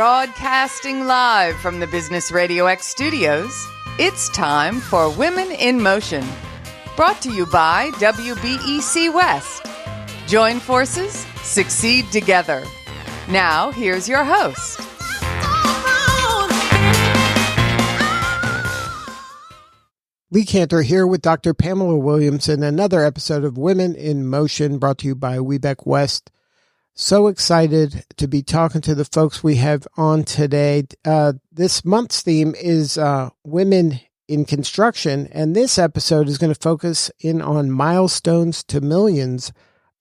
Broadcasting live from the Business RadioX studios, it's time for Women in Motion. Brought to you by WBEC West. Join forces, succeed together. Now, here's your host. Lee Cantor here with Dr. Pamela Williamson, another episode of Women in Motion brought to you by WBEC West. So excited to be talking to the folks we have on today. This month's theme is Women in Construction, and this episode is going to focus in on Milestones to Millions.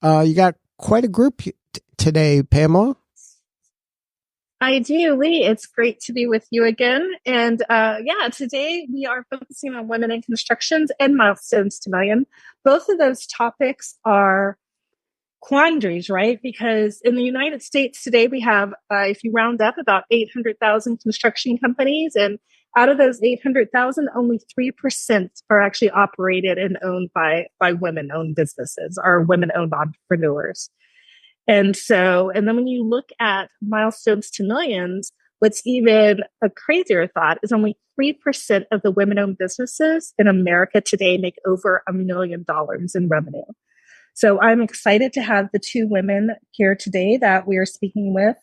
You got quite a group today, Pamela. I do, Lee. It's great to be with you again. And today we are focusing on women in constructions and milestones to million. Both of those topics are quandaries, right? Because in the United States today, we have, if you round up, about 800,000 construction companies. And out of those 800,000, only 3% are actually operated and owned by women-owned businesses or women-owned entrepreneurs. And then when you look at milestones to millions, what's even a crazier thought is only 3% of the women-owned businesses in America today make over $1 million in revenue. So I'm excited to have the two women here today that we are speaking with.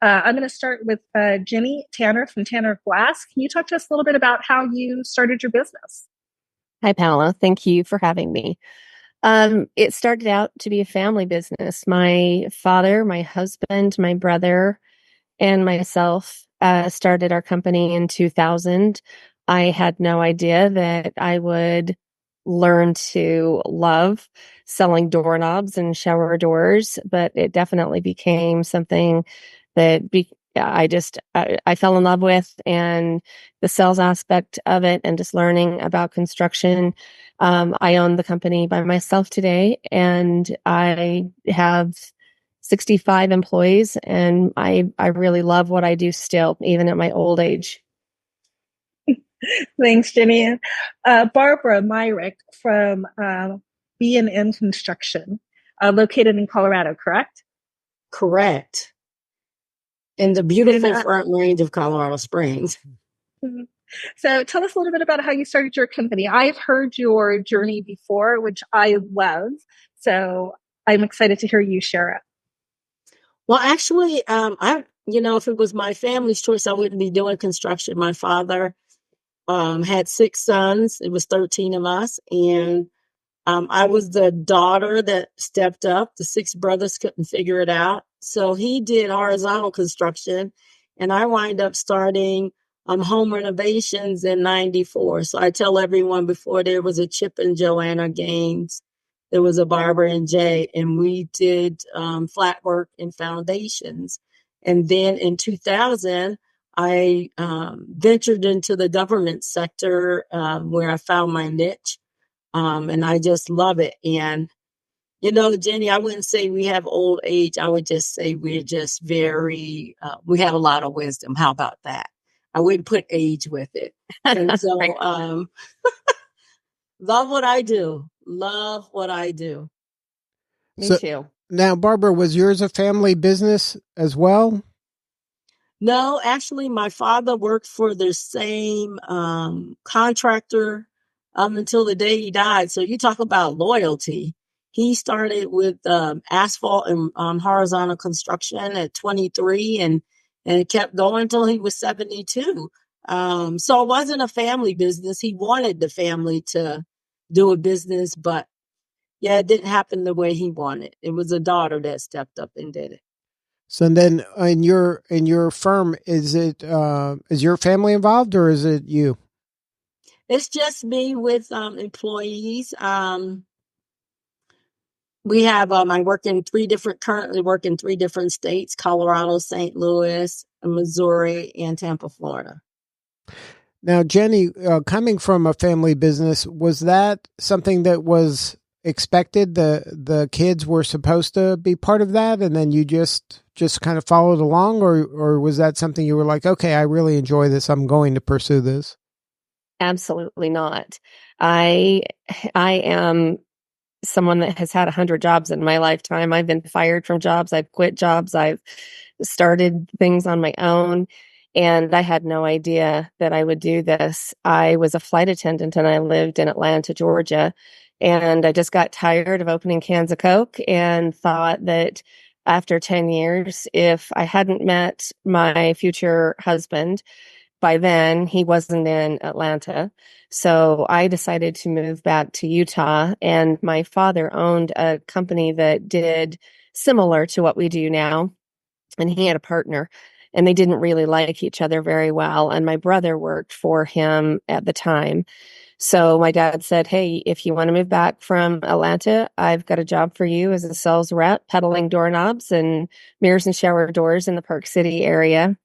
I'm going to start with Jenny Tanner from Tanner Glass. Can you talk to us a little bit about how you started your business? Hi, Pamela. Thank you for having me. It started out to be a family business. My father, my husband, my brother, and myself started our company in 2000. I had no idea that I would learn to love selling doorknobs and shower doors, but it definitely became something that I fell in love with, and the sales aspect of it and just learning about construction. I own the company by myself today, and I have 65 employees, and I really love what I do still, even at my old age. Thanks, Jenny. Barbara Myrick from B&M Construction, located in Colorado, correct? Correct. In the beautiful Front Range of Colorado Springs. Mm-hmm. So tell us a little bit about how you started your company. I've heard your journey before, which I love. So I'm excited to hear you share it. Well, actually, if it was my family's choice, I wouldn't be doing construction. My father had 6 sons. It was 13 of us. And I was the daughter that stepped up. The 6 brothers couldn't figure it out. So he did horizontal construction, and I wind up starting home renovations in 94. So I tell everyone, before there was a Chip and Joanna Gaines, there was a Barbara and Jay, and we did flat work and foundations. And then in 2000, I ventured into the government sector where I found my niche, and I just love it. And Jenny, I wouldn't say we have old age. I would just say we're just very, we have a lot of wisdom. How about that? I wouldn't put age with it. And so, love what I do. Love what I do. Me too. Now, Barbara, was yours a family business as well? No, actually, my father worked for the same contractor until the day he died. So you talk about loyalty. He started with asphalt and horizontal construction at 23, and it kept going until he was 72. So it wasn't a family business. He wanted the family to do a business, but it didn't happen the way he wanted. It was a daughter that stepped up and did it. So then in your firm, is your family involved, or is it you? It's just me with employees. We have, currently work in 3 different states: Colorado, St. Louis, Missouri, and Tampa, Florida. Now, Jenny, coming from a family business, was that something that was expected? The kids were supposed to be part of that, and then you just kind of followed along, or was that something you were like, okay, I really enjoy this, I'm going to pursue this? Absolutely not. I am someone that has had 100 jobs in my lifetime. I've been fired from jobs. I've quit jobs. I've started things on my own. And I had no idea that I would do this. I was a flight attendant and I lived in Atlanta, Georgia. And I just got tired of opening cans of Coke and thought that after 10 years, if I hadn't met my future husband by then, he wasn't in Atlanta. So I decided to move back to Utah. And my father owned a company that did similar to what we do now. And he had a partner, and they didn't really like each other very well. And my brother worked for him at the time. So my dad said, "Hey, if you want to move back from Atlanta, I've got a job for you as a sales rep, peddling doorknobs and mirrors and shower doors in the Park City area."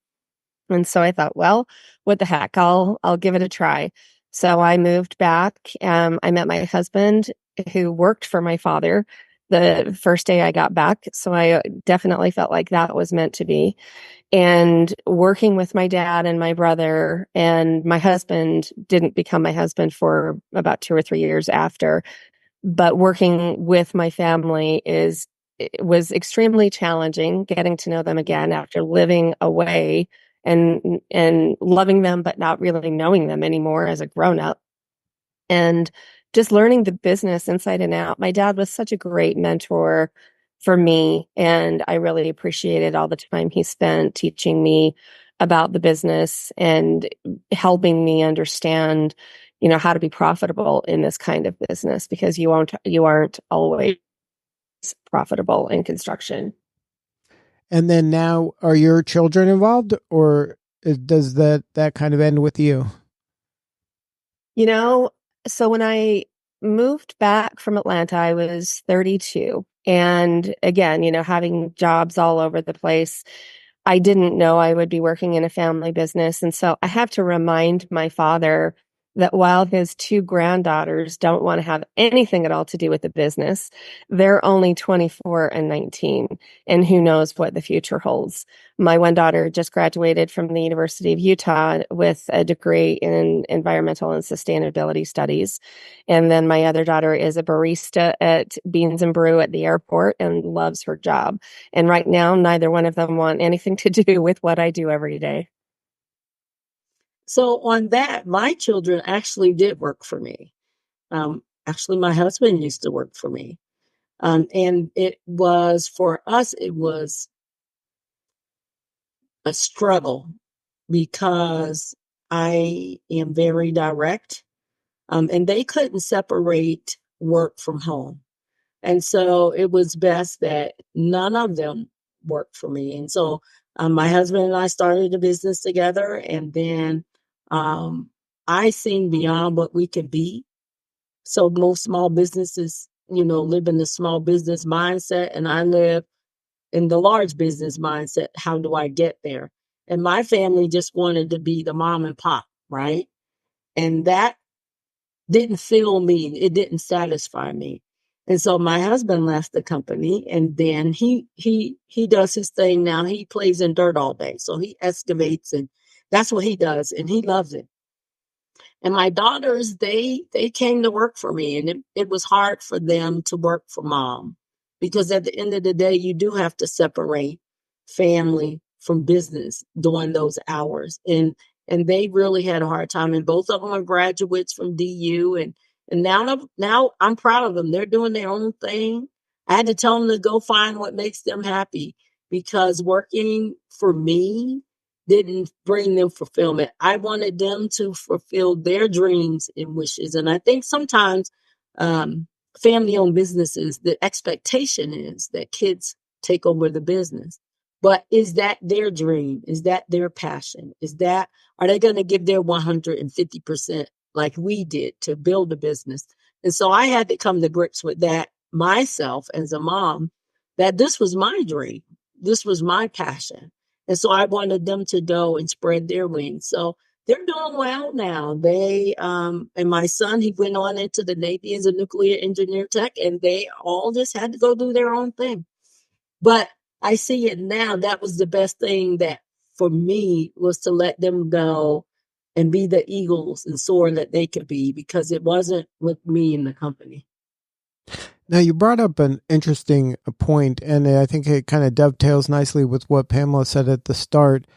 And so I thought, well, what the heck? I'll give it a try. So I moved back. I met my husband who worked for my father the first day I got back. So I definitely felt like that was meant to be. And working with my dad and my brother and my husband didn't become my husband for about 2 or 3 years after, but working with my family it was extremely challenging getting to know them again after living away and loving them but not really knowing them anymore as a grown up, and just learning the business inside and out. My dad was such a great mentor for me, and I really appreciated all the time he spent teaching me about the business and helping me understand, how to be profitable in this kind of business, because you aren't always profitable in construction. And then now, are your children involved, or does that kind of end with you? You know, so when I moved back from Atlanta, I was 32. And again, having jobs all over the place, I didn't know I would be working in a family business. And so I have to remind my father that while his two granddaughters don't want to have anything at all to do with the business, they're only 24 and 19, and who knows what the future holds. My one daughter just graduated from the University of Utah with a degree in environmental and sustainability studies. And then my other daughter is a barista at Beans and Brew at the airport and loves her job. And right now, neither one of them want anything to do with what I do every day. So on that, my children actually did work for me. Actually, my husband used to work for me. And for us, it was a struggle because I am very direct, and they couldn't separate work from home. And so it was best that none of them worked for me. And so my husband and I started a business together, and then um, I seen beyond what we could be. So most small businesses, live in the small business mindset, and I live in the large business mindset. How do I get there? And my family just wanted to be the mom and pop, right? And that didn't fill me. It didn't satisfy me. And so my husband left the company, and then he does his thing now. He plays in dirt all day. So he excavates, and that's what he does, and he loves it. And my daughters, they came to work for me, and it was hard for them to work for mom, because at the end of the day, you do have to separate family from business during those hours. And they really had a hard time. And both of them are graduates from DU, and now I'm proud of them. They're doing their own thing. I had to tell them to go find what makes them happy, because working for me didn't bring them fulfillment. I wanted them to fulfill their dreams and wishes. And I think sometimes family owned businesses, the expectation is that kids take over the business. But is that their dream? Is that their passion? Are they going to give their 150% like we did to build a business? And so I had to come to grips with that myself as a mom, that this was my dream. This was my passion. And so I wanted them to go and spread their wings. So they're doing well now. And my son, he went on into the Navy as a nuclear engineer tech, and they all just had to go do their own thing. But I see it now. That was the best thing that for me, was to let them go and be the eagles and soar that they could be, because it wasn't with me in the company. Now, you brought up an interesting point, and I think it kind of dovetails nicely with what Pamela said at the start,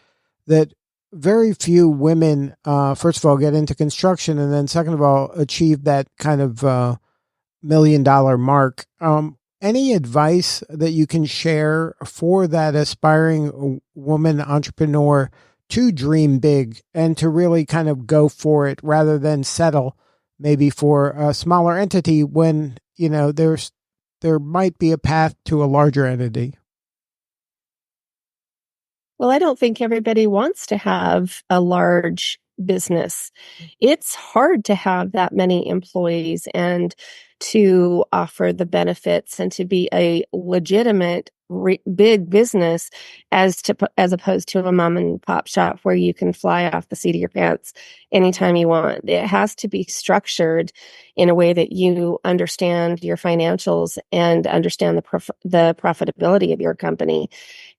that very few women, first of all, get into construction, and then second of all, achieve that kind of $1 million mark. Any advice that you can share for that aspiring woman entrepreneur to dream big and to really kind of go for it rather than settle maybe for a smaller entity when, there might be a path to a larger entity? Well, I don't think everybody wants to have a large business. It's hard to have that many employees and to offer the benefits and to be a legitimate big business as opposed to a mom and pop shop where you can fly off the seat of your pants anytime you want. It has to be structured in a way that you understand your financials and understand the profitability of your company,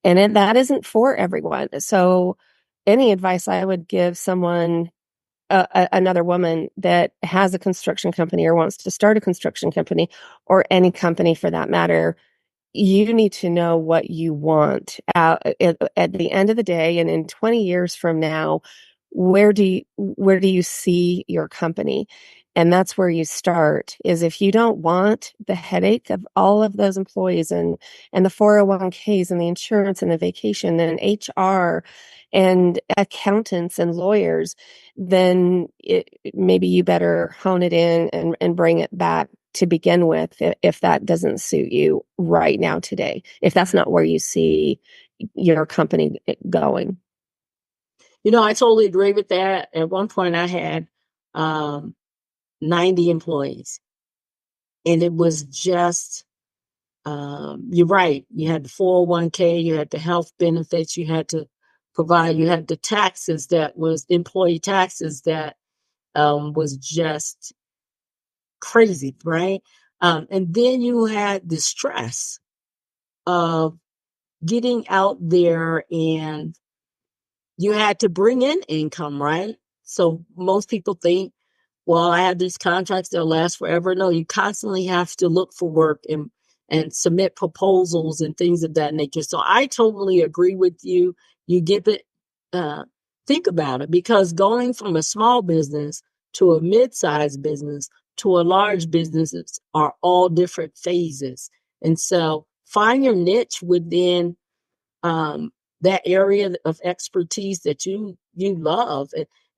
and that isn't for everyone. So any advice I would give someone, another woman that has a construction company or wants to start a construction company, or any company for that matter, you need to know what you want at the end of the day, and in 20 years from now, where do you see your company? And that's where you start. Is if you don't want the headache of all of those employees and the 401ks and the insurance and the vacation and HR and accountants and lawyers, then maybe you better hone it in and bring it back to begin with, if that doesn't suit you right now today, if that's not where you see your company going. I totally agree with that. At one point, I had 90 employees, and it was just, you're right. You had the 401k, you had the health benefits, you had to provide, you had the taxes that was employee taxes that was just crazy, right? And then you had the stress of getting out there, and you had to bring in income, right? So most people think, well, I have these contracts that'll last forever. No, you constantly have to look for work and submit proposals and things of that nature. So I totally agree with you. You give it, uh, think about it, because going from a small business to a mid-sized business to a large business are all different phases. And so find your niche within um, that area of expertise that you love.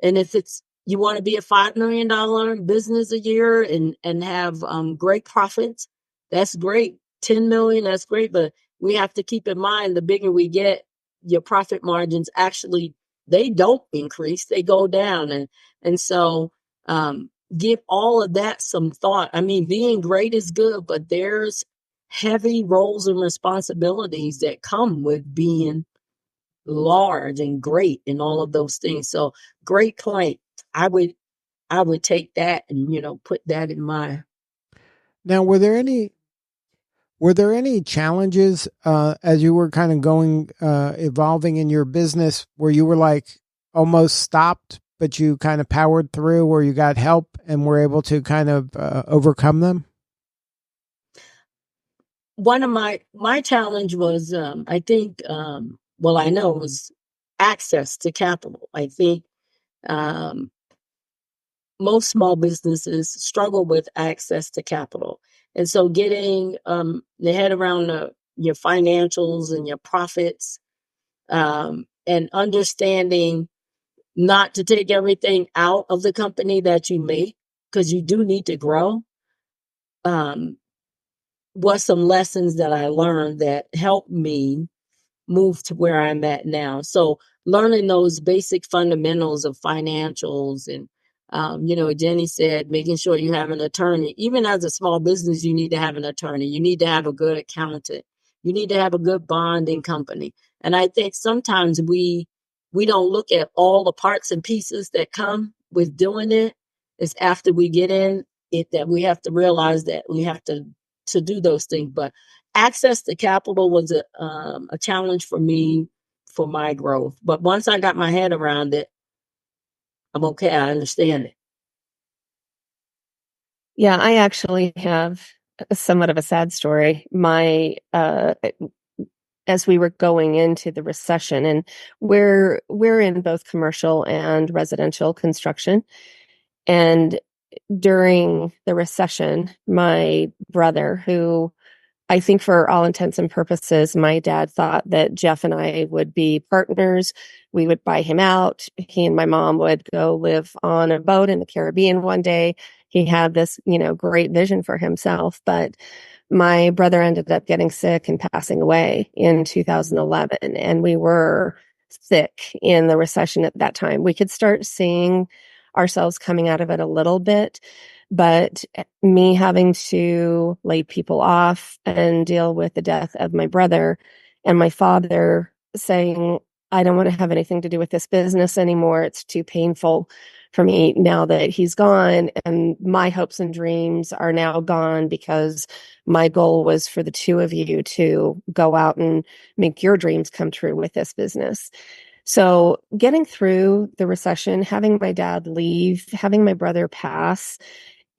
And if it's you want to be a $5 million business a year and have great profits, that's great. 10 million, that's great. But we have to keep in mind, the bigger we get, your profit margins actually, they don't increase, they go down. And so give all of that some thought. I mean, being great is good, but there's heavy roles and responsibilities that come with being large and great and all of those things. So great point. I would take that and put that in my. Now, were there any challenges as you were kind of going evolving in your business where you were like almost stopped, but you kind of powered through, or you got help and were able to kind of overcome them? One of my challenge was, I think, well, I know it was access to capital. I think um, most small businesses struggle with access to capital. And so getting the head around your financials and your profits, and understanding not to take everything out of the company that you make, because you do need to grow, um, was some lessons that I learned that helped me move to where I'm at now. So learning those basic fundamentals of financials and Jenny said, making sure you have an attorney. Even as a small business, you need to have an attorney. You need to have a good accountant. You need to have a good bonding company. And I think sometimes we don't look at all the parts and pieces that come with doing it. It's after we get in it that we have to realize that we have to do those things. But access to capital was a challenge for me for my growth. But once I got my head around it, I'm okay. I understand it. Yeah, I actually have somewhat of a sad story. As we were going into the recession, and we're in both commercial and residential construction, and during the recession, my brother, who I think for all intents and purposes, my dad thought that Jeff and I would be partners. We would buy him out. He and my mom would go live on a boat in the Caribbean one day. He had this, great vision for himself. But my brother ended up getting sick and passing away in 2011. And we were sick in the recession at that time. We could start seeing ourselves coming out of it a little bit, but me having to lay people off and deal with the death of my brother, and my father saying, I don't want to have anything to do with this business anymore. It's too painful for me now that he's gone. And my hopes and dreams are now gone because my goal was for the two of you to go out and make your dreams come true with this business. So getting through the recession, having my dad leave, having my brother pass,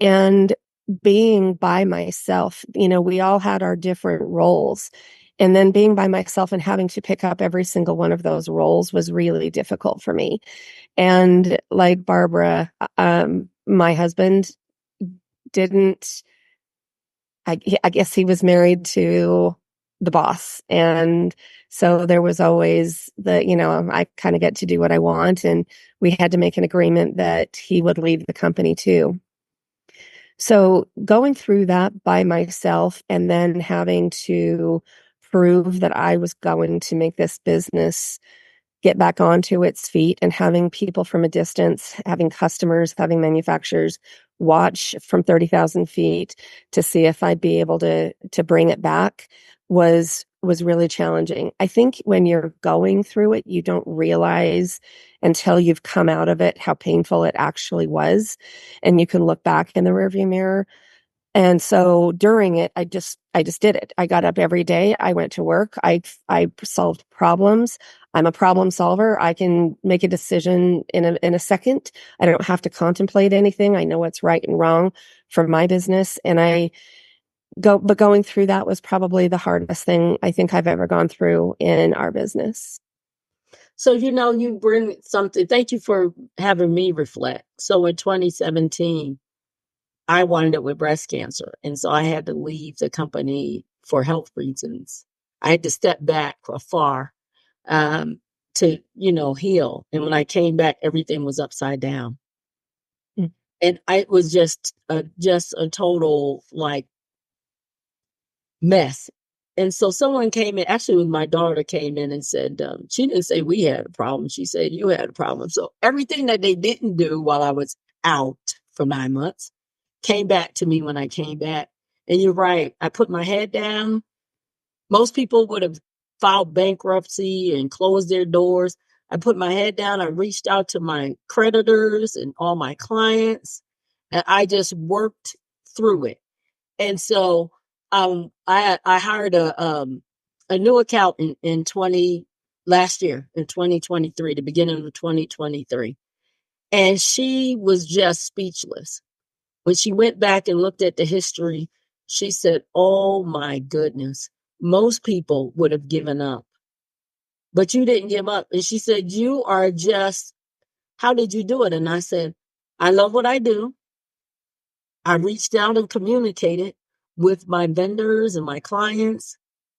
and being by myself, we all had our different roles. And then being by myself and having to pick up every single one of those roles was really difficult for me. And like Barbara, my husband didn't, I guess he was married to the boss. And so there was always I kind of get to do what I want. And we had to make an agreement that he would leave the company too. So going through that by myself and then having to prove that I was going to make this business get back onto its feet, and having people from a distance, having customers, having manufacturers watch from 30,000 feet to see if I'd be able to bring it back was really challenging. I think when you're going through it, you don't realize until you've come out of it how painful it actually was. And you can look back in the rearview mirror. And so during it, I just did it. I got up every day. I went to work. I solved problems. I'm a problem solver. I can make a decision in a second. I don't have to contemplate anything. I know what's right and wrong for my business. And but going through that was probably the hardest thing I think I've ever gone through in our business. So, you bring something. Thank you for having me reflect. So in 2017, I wound up with breast cancer. And so I had to leave the company for health reasons. I had to step back afar to, heal. And when I came back, everything was upside down. Mm. And it was just a total mess. And so someone came in, actually my daughter came in and said, she didn't say we had a problem. She said, you had a problem. So everything that they didn't do while I was out for 9 months came back to me when I came back. And you're right. I put my head down. Most people would have filed bankruptcy and closed their doors. I put my head down. I reached out to my creditors and all my clients, and I just worked through it. And so I hired a new accountant last year in 2023, the beginning of 2023. And she was just speechless. When she went back and looked at the history, she said, oh my goodness, most people would have given up, but you didn't give up. And she said, how did you do it? And I said, I love what I do. I reached out and communicated with my vendors and my clients,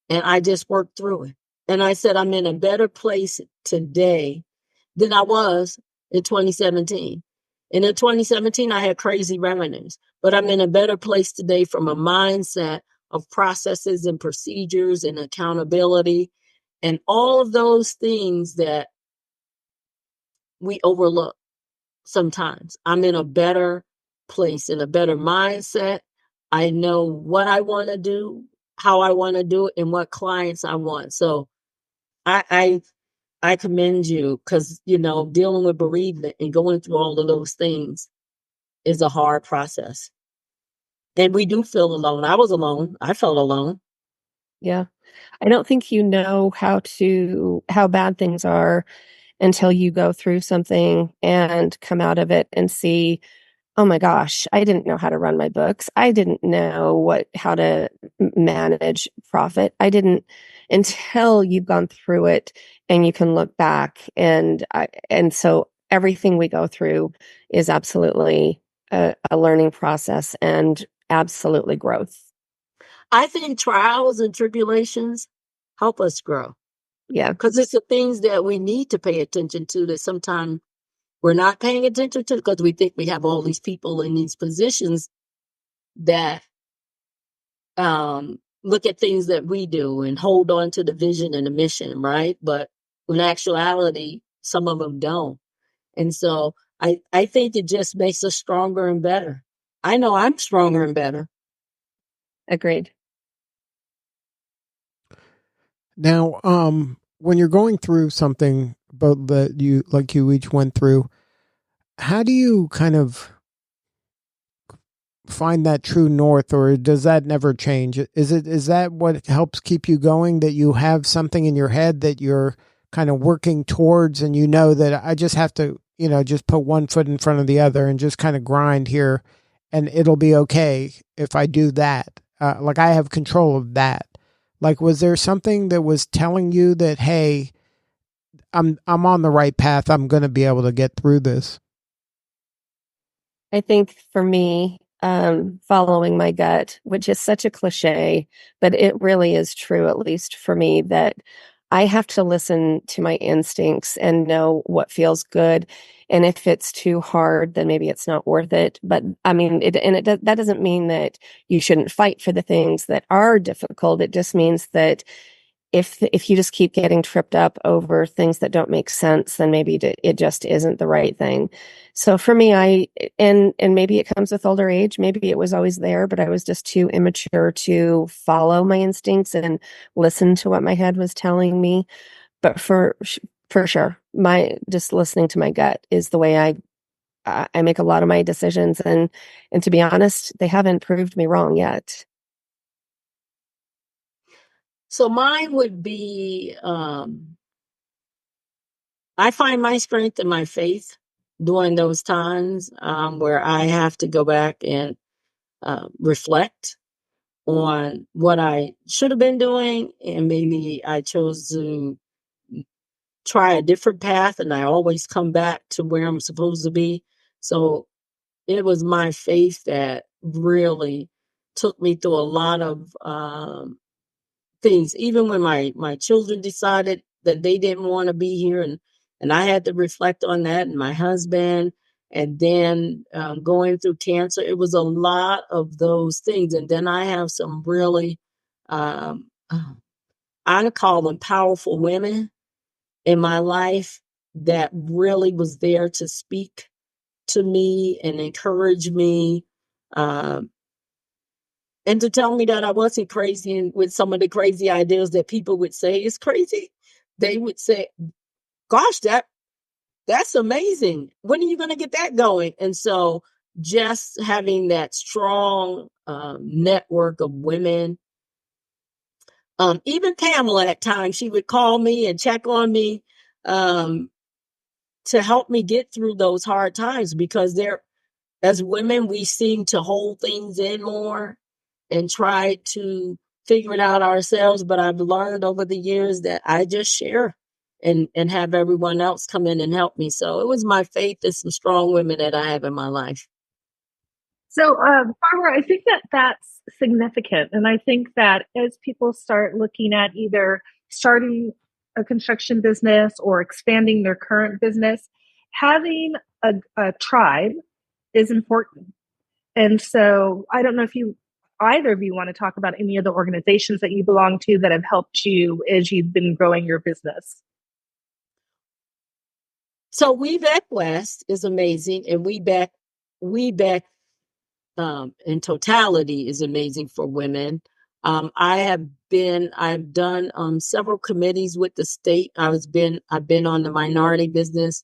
and I just worked through it. And I said, I'm in a better place today than I was in 2017. And in 2017, I had crazy revenues, but I'm in a better place today from a mindset of processes and procedures and accountability and all of those things that we overlook sometimes. I'm in a better place, in a better mindset. I know what I want to do, how I want to do it, and what clients I want. So I commend you because, dealing with bereavement and going through all of those things is a hard process. And we do feel alone. I was alone. I felt alone. Yeah. I don't think you know how bad things are until you go through something and come out of it and see Oh my gosh, I didn't know how to run my books. I didn't know how to manage profit. I didn't until you've gone through it and you can look back and so everything we go through is absolutely a learning process and absolutely growth. I think trials and tribulations help us grow Yeah, because it's the things that we need to pay attention to that sometimes we're not paying attention to because we think we have all these people in these positions that look at things that we do and hold on to the vision and the mission, right? But in actuality, some of them don't. And so I think it just makes us stronger and better. I know I'm stronger and better. agreed. Now, when you're going through something, both that you each went through, how do you kind of find that true north, or does that never change? Is that what helps keep you going, that you have something in your head that you're kind of working towards, and you know that I just have to, just put one foot in front of the other and just kind of grind here, and it'll be okay if I do that. Like I have control of that. Like, was there something that was telling you that, hey, I'm on the right path. I'm going to be able to get through this. I think for me, following my gut, which is such a cliche, but it really is true, at least for me, that I have to listen to my instincts and know what feels good. And if it's too hard, then maybe it's not worth it. But I mean, that doesn't mean that you shouldn't fight for the things that are difficult. It just means that if you just keep getting tripped up over things that don't make sense, then maybe it just isn't the right thing. So for me, and maybe it comes with older age, maybe it was always there, but I was just too immature to follow my instincts and listen to what my head was telling me. But for sure, my just listening to my gut is the way I make a lot of my decisions, and to be honest, they haven't proved me wrong yet. So mine would be I find my strength in my faith during those times where I have to go back and reflect on what I should have been doing, and maybe I chose to try a different path, and I always come back to where I'm supposed to be. So it was my faith that really took me through a lot of things. Even when my children decided that they didn't want to be here, and I had to reflect on that, and my husband, and then going through cancer, it was a lot of those things. And then I have some really, um, I call them powerful women in my life that really was there to speak to me and encourage me. Um, and to tell me that I wasn't crazy and with some of the crazy ideas that people would say is crazy. They would say, gosh, that's amazing. When are you going to get that going? And so just having that strong network of women, even Pamela at times, she would call me and check on me um, to help me get through those hard times, because as women, we seem to hold things in more and try to figure it out ourselves. But I've learned over the years that I just share and have everyone else come in and help me. So it was my faith and some strong women that I have in my life. So, Barbara, I think that that's significant. And I think that as people start looking at either starting a construction business or expanding their current business, having a tribe is important. And so I don't know if either of you want to talk about any of the organizations that you belong to that have helped you as you've been growing your business. So We Back West is amazing, and We Back in totality is amazing for women. I've done several committees with the state. I've been on the minority business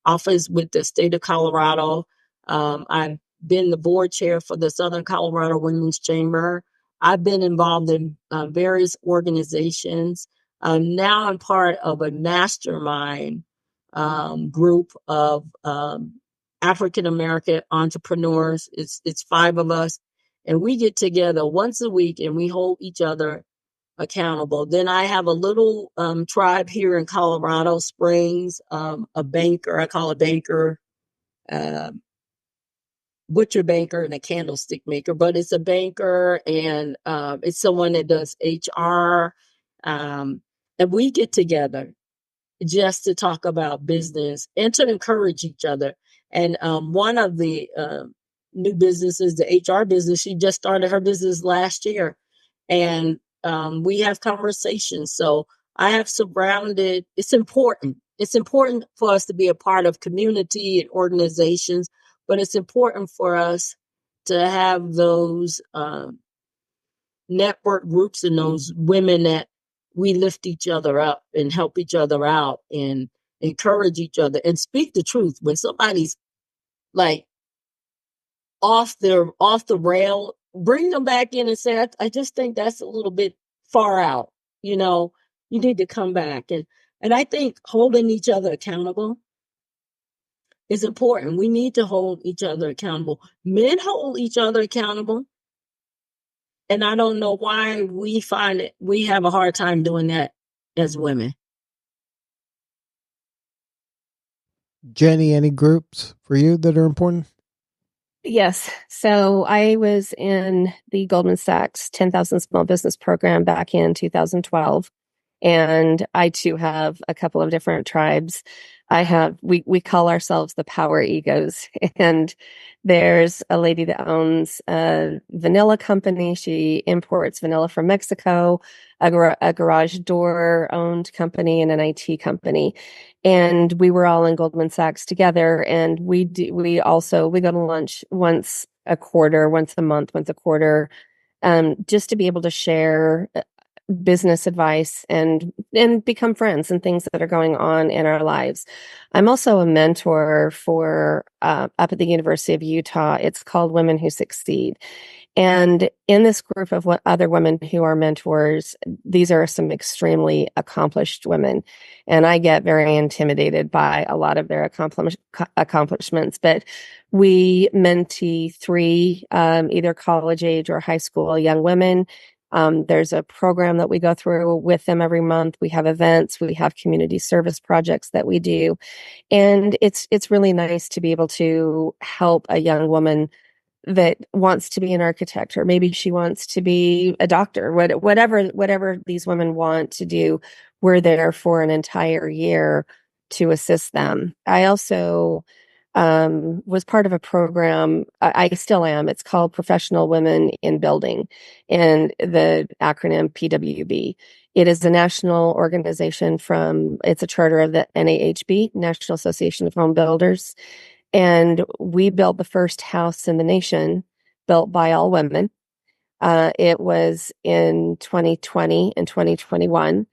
office with the state of Colorado. I've been the board chair for the Southern Colorado Women's Chamber. I've been involved in various organizations. Now I'm part of a mastermind group of African American entrepreneurs. It's 5 of us, and we get together once a week and we hold each other accountable. Then I have a little tribe here in Colorado Springs, a banker, I call a banker, butcher banker and a candlestick maker, but it's a banker and it's someone that does HR. And we get together just to talk about business and to encourage each other. And one of the new businesses, the HR business, she just started her business last year. And we have conversations. So I have surrounded, it's important. It's important for us to be a part of community and organizations, but it's important for us to have those network groups and those women that we lift each other up and help each other out and encourage each other and speak the truth. When somebody's like off the rail, bring them back in and say, I just think that's a little bit far out. You know, you need to come back. And I think holding each other accountable is important. We need to hold each other accountable. Men hold each other accountable. And I don't know why we have a hard time doing that as women. Jenny, any groups for you that are important? Yes. So I was in the Goldman Sachs 10,000 Small Business Program back in 2012. And I too have a couple of different tribes. We call ourselves the Power Egos. And there's a lady that owns a vanilla company. She imports vanilla from Mexico, a garage door owned company, and an IT company. And we were all in Goldman Sachs together. And we go to lunch once a quarter, once a month, once a quarter, just to be able to share business advice and become friends and things that are going on in our lives. I'm also a mentor for up at the University of Utah. It's called Women Who Succeed. And in this group of other women who are mentors, these are some extremely accomplished women. And I get very intimidated by a lot of their accomplishments. But we mentee 3 either college age or high school young women. There's a program that we go through with them every month. We have events, we have community service projects that we do. And it's really nice to be able to help a young woman that wants to be an architect, or maybe she wants to be a doctor, whatever these women want to do. We're there for an entire year to assist them. I also was part of a program. I still am. It's called Professional Women in Building, and the acronym PWB. It is a national organization it's a charter of the NAHB, National Association of Home Builders. And we built the first house in the nation built by all women. It was in 2020 and 2021.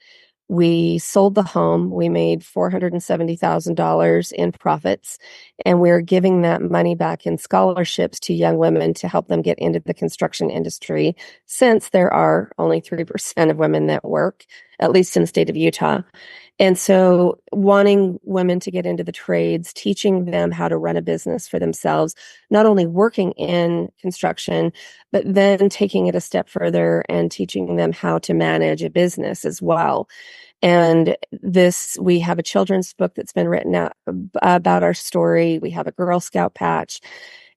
We sold the home. We made $470,000 in profits, and we're giving that money back in scholarships to young women to help them get into the construction industry, since there are only 3% of women that work, at least in the state of Utah. And so wanting women to get into the trades, teaching them how to run a business for themselves, not only working in construction, but then taking it a step further and teaching them how to manage a business as well. And we have a children's book that's been written out about our story. We have a Girl Scout patch,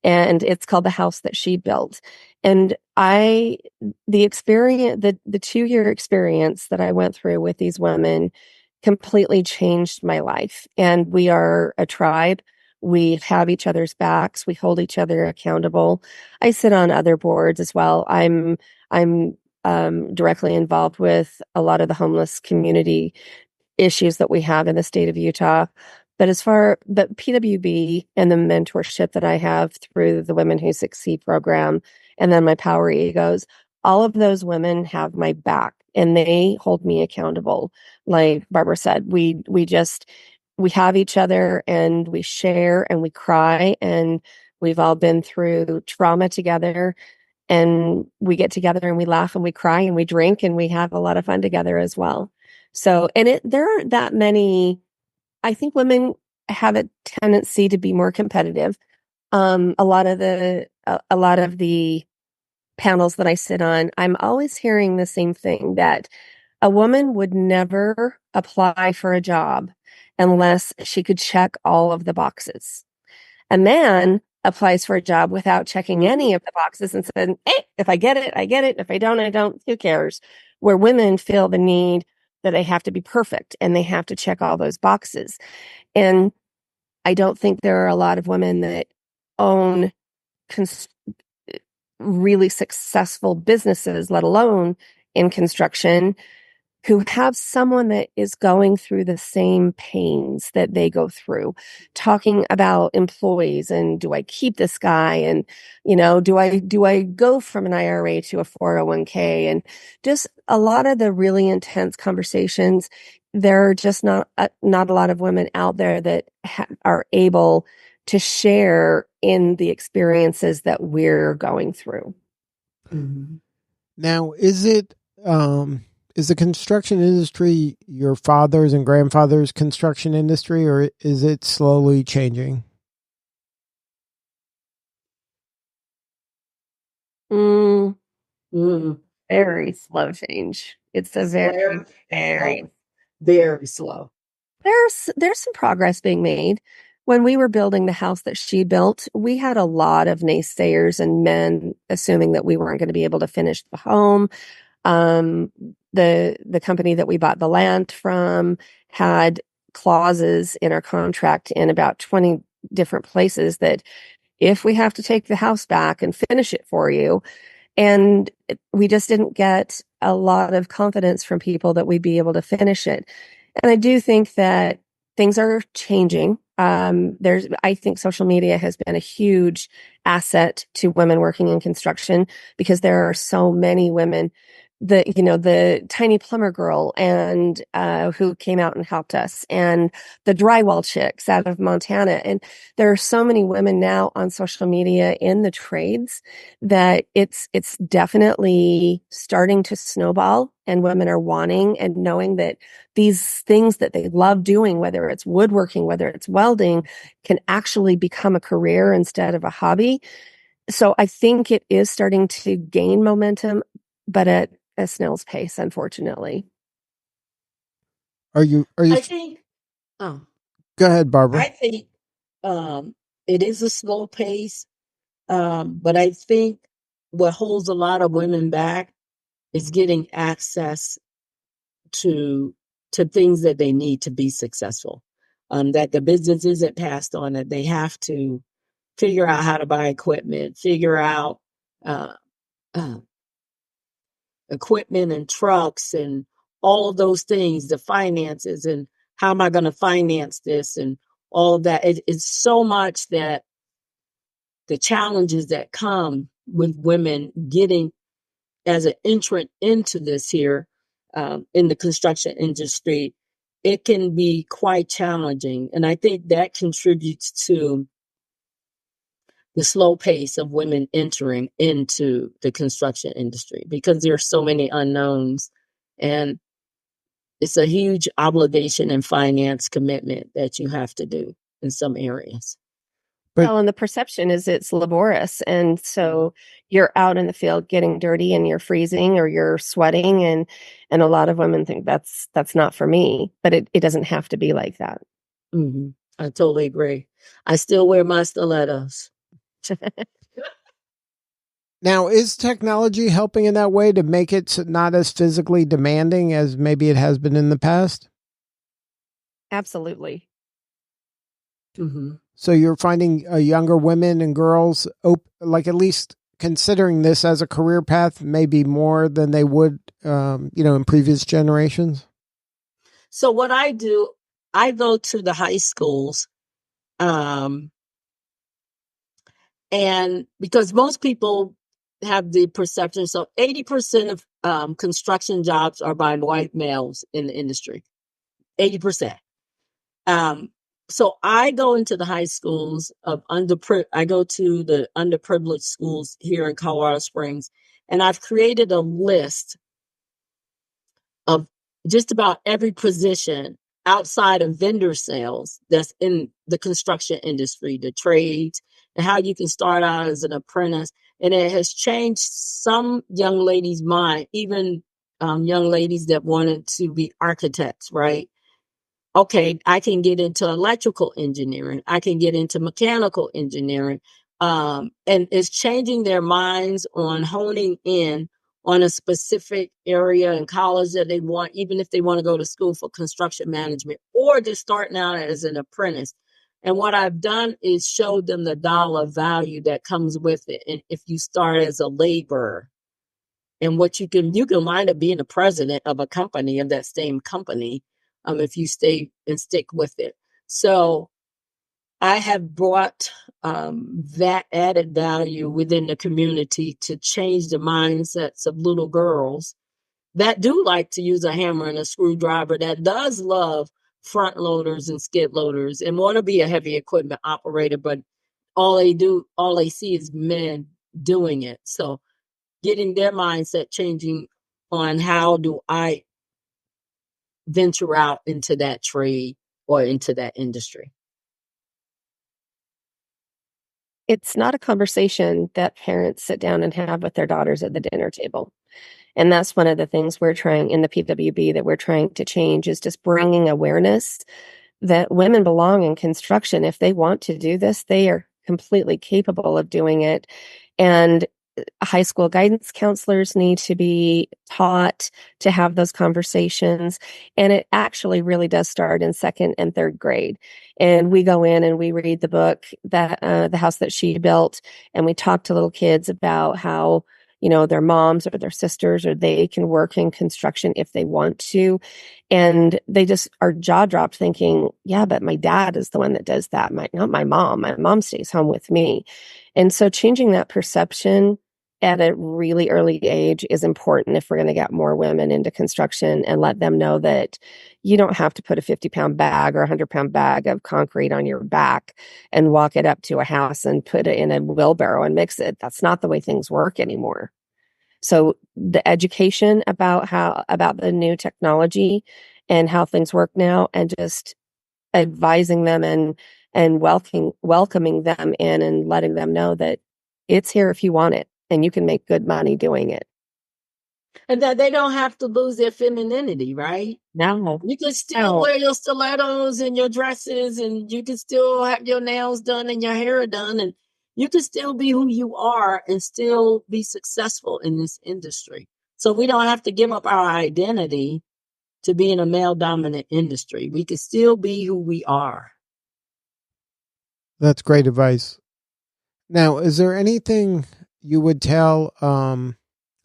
and it's called The House That She Built. And the 2-year experience that I went through with these women completely changed my life. And we are a tribe. We have each other's backs. We hold each other accountable. I sit on other boards as well. I'm directly involved with a lot of the homeless community issues that we have in the state of Utah. But PWB and the mentorship that I have through the Women Who Succeed program, and then my Power Egos, all of those women have my back and they hold me accountable. Like Barbara said, we have each other, and we share and we cry, and we've all been through trauma together. And we get together and we laugh and we cry and we drink and we have a lot of fun together as well. So, there aren't that many. I think women have a tendency to be more competitive. A lot of the panels that I sit on, I'm always hearing the same thing, that a woman would never apply for a job unless she could check all of the boxes. A man applies for a job without checking any of the boxes and said, hey, if I get it, I get it. If I don't, I don't. Who cares? Where women feel the need that they have to be perfect and they have to check all those boxes. And I don't think there are a lot of women that own cons- really successful businesses, let alone in construction, who have someone that is going through the same pains that they go through, talking about employees and do I keep this guy, and do I go from an IRA to a 401k, and just a lot of the really intense conversations. There are just not a lot of women out there that are able to share in the experiences that we're going through. Mm-hmm. Now, is the construction industry your father's and grandfather's construction industry, or is it slowly changing? Very slow change. It's a very slow. There's some progress being made. When we were building the house that she built, we had a lot of naysayers and men assuming that we weren't going to be able to finish the home. The company that we bought the land from had clauses in our contract in about 20 different places that if we have to take the house back and finish it for you, and we just didn't get a lot of confidence from people that we'd be able to finish it. And I do think that things are changing. I think social media has been a huge asset to women working in construction, because there are so many women, the tiny plumber girl and who came out and helped us, and the drywall chicks out of Montana. And there are so many women now on social media in the trades that it's definitely starting to snowball, and women are wanting and knowing that these things that they love doing, whether it's woodworking, whether it's welding, can actually become a career instead of a hobby. So I think it is starting to gain momentum, but at a snail's pace, unfortunately. Are you? I think, Go ahead, Barbara. I think it is a slow pace, but I think what holds a lot of women back is getting access to things that they need to be successful. That the business isn't passed on, that they have to figure out how to buy equipment, figure out uh, uh, equipment and trucks and all of those things, the finances, and how am I going to finance this and all of that. It's so much that the challenges that come with women getting as an entrant into this here in the construction industry, it can be quite challenging. And I think that contributes to the slow pace of women entering into the construction industry, because there are so many unknowns, and it's a huge obligation and finance commitment that you have to do in some areas. Well, and the perception is it's laborious. And so you're out in the field getting dirty and you're freezing or you're sweating, and a lot of women think that's not for me, but it doesn't have to be like that. Mm-hmm. I totally agree. I still wear my stilettos. Now, is technology helping in that way to make it not as physically demanding as maybe it has been in the past? Absolutely. Mm-hmm. So you're finding younger women and girls, like at least considering this as a career path, maybe more than they would, in previous generations? So what I do, I go to the high schools, and because most people have the perception, so 80% of construction jobs are by white males in the industry, 80%. So I go into the high schools of I go to the underprivileged schools here in Colorado Springs, and I've created a list of just about every position outside of vendor sales that's in the construction industry, the trades, and how you can start out as an apprentice. And it has changed some young ladies' mind, even young ladies that wanted to be architects, right? Okay, I can get into electrical engineering. I can get into mechanical engineering. And it's changing their minds on honing in on a specific area in college that they want, even if they want to go to school for construction management or just starting out as an apprentice. And what I've done is showed them the dollar value that comes with it. And if you start as a laborer, and what you can wind up being the president of a company, of that same company, if you stay and stick with it. So I have brought that added value within the community to change the mindsets of little girls that do like to use a hammer and a screwdriver, that does love front loaders and skid loaders and want to be a heavy equipment operator, but all they see is men doing it. So getting their mindset changing on how do I venture out into that trade or into that industry. It's not a conversation that parents sit down and have with their daughters at the dinner table. And that's one of the things we're trying in the PWB that we're trying to change, is just bringing awareness that women belong in construction. If they want to do this, they are completely capable of doing it. And high school guidance counselors need to be taught to have those conversations. And it actually really does start in second and third grade. And we go in and we read the book, that the house that she built, and we talk to little kids about how, you know, their moms or their sisters or they can work in construction if they want to. And they just are jaw dropped thinking, yeah, but my dad is the one that does that. Not my mom. My mom stays home with me. And so changing that perception at a really early age is important if we're going to get more women into construction, and let them know that you don't have to put a 50-pound bag or a 100-pound bag of concrete on your back and walk it up to a house and put it in a wheelbarrow and mix it. That's not the way things work anymore. So the education about the new technology and how things work now, and just advising them and welcoming them in and letting them know that it's here if you want it and you can make good money doing it. And that they don't have to lose their femininity, right? No. You can still wear your stilettos and your dresses, and you can still have your nails done and your hair done, and you can still be who you are and still be successful in this industry. So we don't have to give up our identity to be in a male dominant industry. We can still be who we are. That's great advice. Now, is there anything you would tell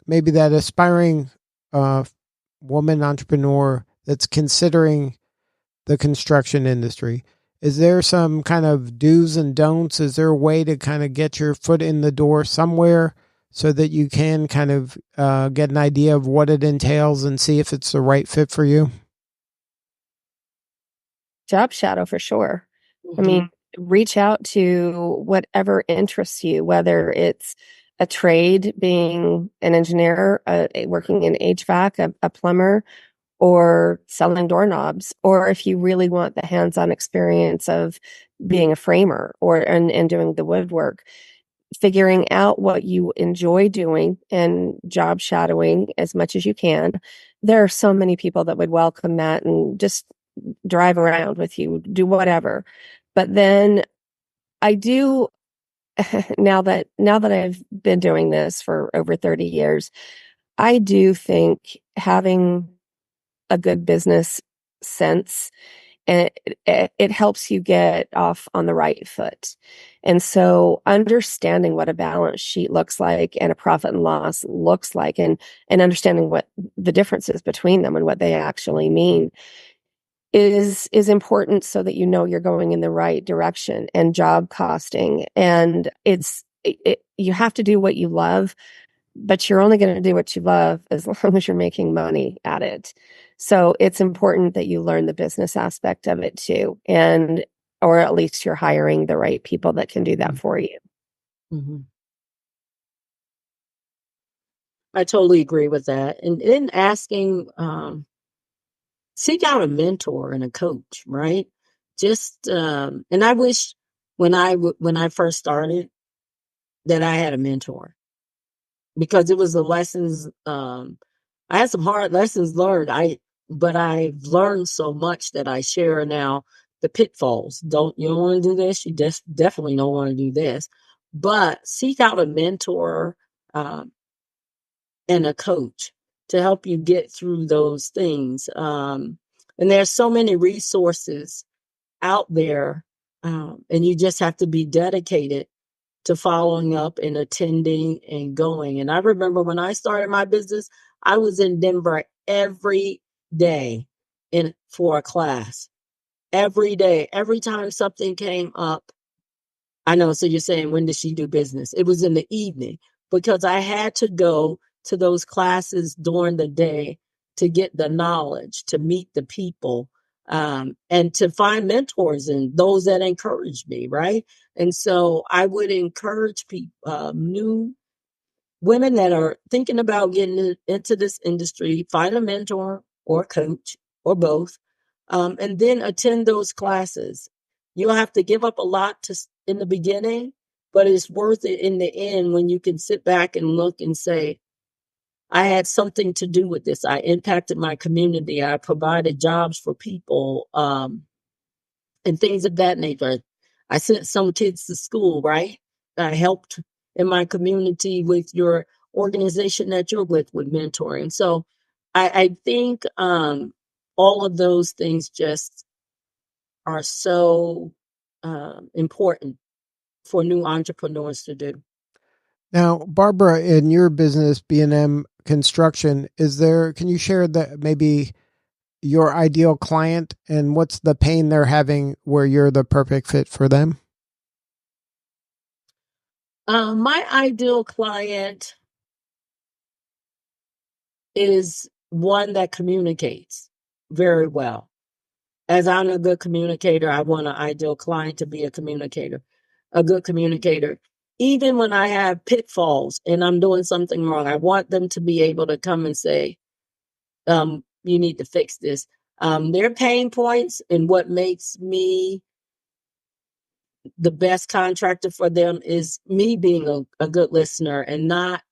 maybe that aspiring woman entrepreneur that's considering the construction industry? Is there some kind of do's and don'ts? Is there a way to kind of get your foot in the door somewhere so that you can kind of get an idea of what it entails and see if it's the right fit for you? Job shadow for sure. Mm-hmm. I mean, reach out to whatever interests you, whether it's a trade, being an engineer, working in HVAC, a plumber, or selling doorknobs, or if you really want the hands-on experience of being a framer and doing the woodwork, figuring out what you enjoy doing and job shadowing as much as you can. There are so many people that would welcome that and just drive around with you, do whatever. But then I do now that I've been doing this for over 30 years, I do think having a good business sense, and it helps you get off on the right foot. And so understanding what a balance sheet looks like and a profit and loss looks like, and understanding what the differences between them and what they actually mean is important, so that you know you're going in the right direction. And job costing, and you have to do what you love, but you're only going to do what you love as long as you're making money at it. So it's important that you learn the business aspect of it too, or at least you're hiring the right people that can do that for you. Mm-hmm. I totally agree with that. And then asking seek out a mentor and a coach, right? Just and I wish when I first started that I had a mentor, because it was the lessons. I had some hard lessons learned. But I've learned so much that I share now. The pitfalls. You don't want to do this. You definitely don't want to do this. But seek out a mentor and a coach to help you get through those things. And there's so many resources out there, and you just have to be dedicated to following up and attending and going. And I remember when I started my business, I was in Denver every day for a class. Every day, every time something came up. I know. So you're saying, when did she do business? It was in the evening, because I had to go to those classes during the day to get the knowledge, to meet the people, and to find mentors and those that encouraged me. Right. And so I would encourage people, new women that are thinking about getting into this industry, find a mentor or coach or both, and then attend those classes. You'll have to give up a lot in the beginning, but it's worth it in the end when you can sit back and look and say, I had something to do with this. I impacted my community. I provided jobs for people, and things of that nature. I sent some kids to school, right? I helped in my community with your organization that you're with mentoring. So I think all of those things just are so important for new entrepreneurs to do. Now, Barbara, in your business, B&M Construction, can you share that maybe your ideal client and what's the pain they're having where you're the perfect fit for them? My ideal client is one that communicates very well. As I'm a good communicator, I want an ideal client to be a good communicator. Even when I have pitfalls and I'm doing something wrong, I want them to be able to come and say, you need to fix this. Their pain points and what makes me the best contractor for them is me being a good listener and not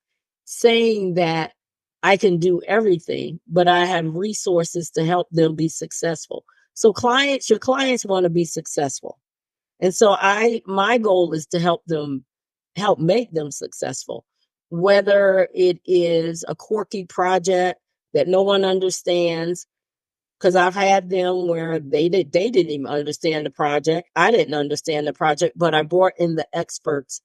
saying that I can do everything, but I have resources to help them be successful. So your clients want to be successful. And so my goal is to help make them successful, whether it is a quirky project that no one understands, because I've had them where they didn't even understand the project. I didn't understand the project, but I brought in the experts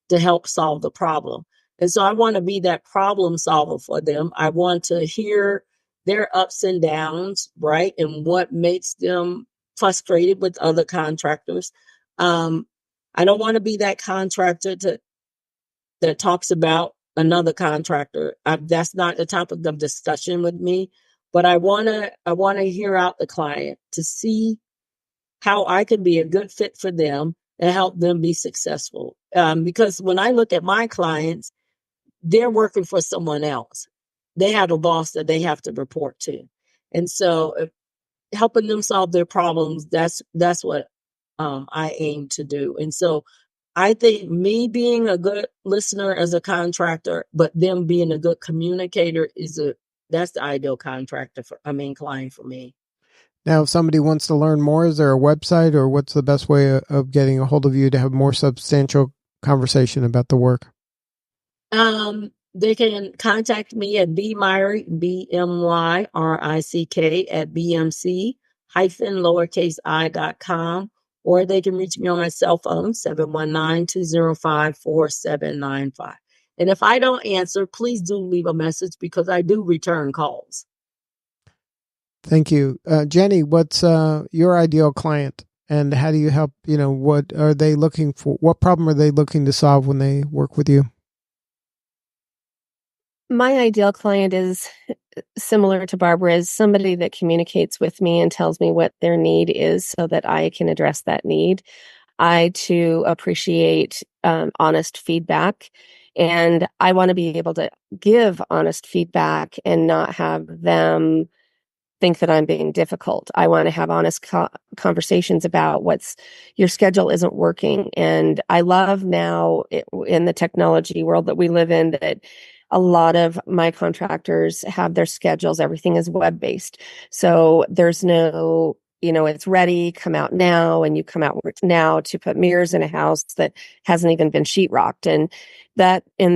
to help solve the problem. And so I want to be that problem solver for them. I want to hear their ups and downs, right? And what makes them frustrated with other contractors. I don't want to be that contractor that talks about another contractor. That's not the topic of discussion with me. But I wanna hear out the client to see how I can be a good fit for them and help them be successful. Because when I look at my clients, they're working for someone else. They have a boss that they have to report to, and so helping them solve their problems, that's what I aim to do. And so I think me being a good listener as a contractor, but them being a good communicator that's the ideal client for me. Now, if somebody wants to learn more, is there a website or what's the best way of getting a hold of you to have more substantial conversation about the work? They can contact me at bmyrick, BMYRICK at BMC lowercase i.com, or they can reach me on my cell phone, 719-205-4795. And if I don't answer, please do leave a message because I do return calls. Thank you. Jenny, what's your ideal client and how do you help, what are they looking for? What problem are they looking to solve when they work with you? My ideal client is similar to Barbara, is somebody that communicates with me and tells me what their need is so that I can address that need. I too appreciate honest feedback, and I want to be able to give honest feedback and not have them think that I'm being difficult. I want to have honest conversations about your schedule isn't working. And I love now in the technology world that we live in that a lot of my contractors have their schedules. Everything is web-based. So there's no, it's ready, come out now, and you come out now to put mirrors in a house that hasn't even been sheetrocked. And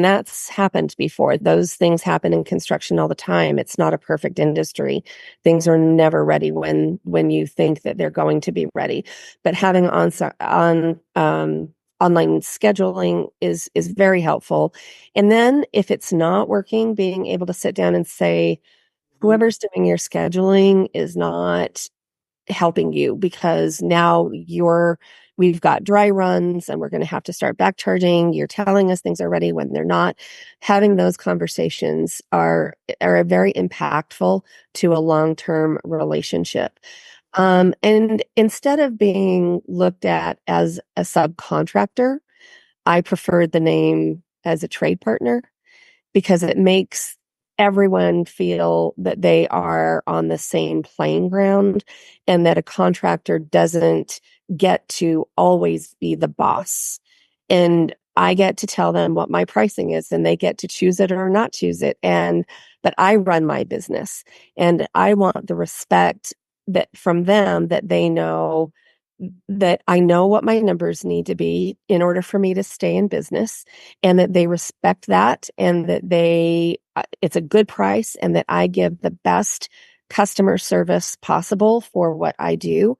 that's happened before. Those things happen in construction all the time. It's not a perfect industry. Things are never ready when you think that they're going to be ready. But having online scheduling is very helpful. And then if it's not working, being able to sit down and say, whoever's doing your scheduling is not helping you, because now we've got dry runs and we're going to have to start back charging. You're telling us things are ready when they're not. Having those conversations are very impactful to a long-term relationship. And instead of being looked at as a subcontractor, I prefer the name as a trade partner, because it makes everyone feel that they are on the same playing ground, and that a contractor doesn't get to always be the boss. And I get to tell them what my pricing is, and they get to choose it or not choose it. But I run my business, and I want the respect that from them, that they know that I know what my numbers need to be in order for me to stay in business, and that they respect that, and that it's a good price, and that I give the best customer service possible for what I do,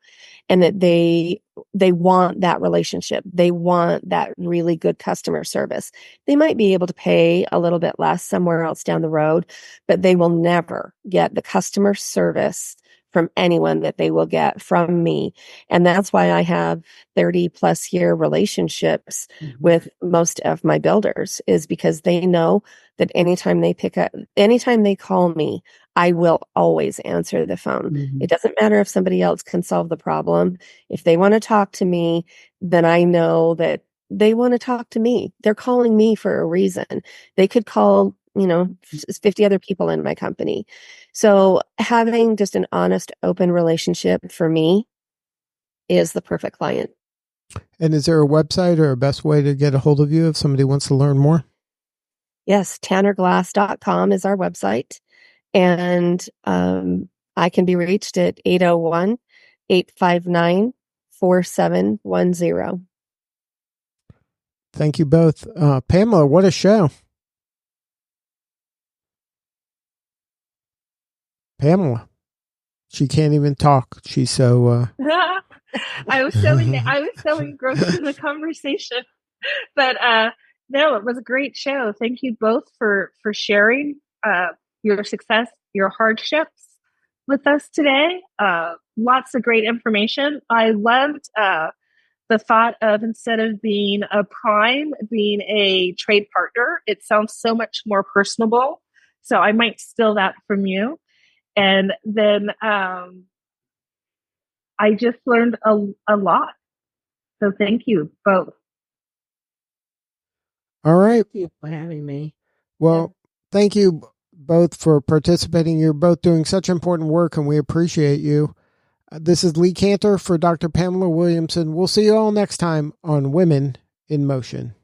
and that they want that relationship. They want that really good customer service. They might be able to pay a little bit less somewhere else down the road, but they will never get the customer service from anyone that they will get from me. And that's why I have 30 plus year relationships with most of my builders, is because they know that anytime they call me, I will always answer the phone. It doesn't matter if somebody else can solve the problem. If they want to talk to me, then I know that they want to talk to me. They're calling me for a reason. They could call 50 other people in my company. So having just an honest, open relationship for me is the perfect client. And is there a website or a best way to get a hold of you if somebody wants to learn more? Yes, tannerglass.com is our website. And I can be reached at 801-859-4710. Thank you both. Pamela, what a show. Pamela. She can't even talk. She's so I was so engrossed in the conversation. But no, it was a great show. Thank you both for sharing your success, your hardships with us today. Lots of great information. I loved the thought of, instead of being a prime, being a trade partner. It sounds so much more personable. So I might steal that from you. And then I just learned a lot. So thank you both. All right. Thank you for having me. Well, thank you both for participating. You're both doing such important work, and we appreciate you. This is Lee Cantor for Dr. Pamela Williamson. We'll see you all next time on Women in Motion.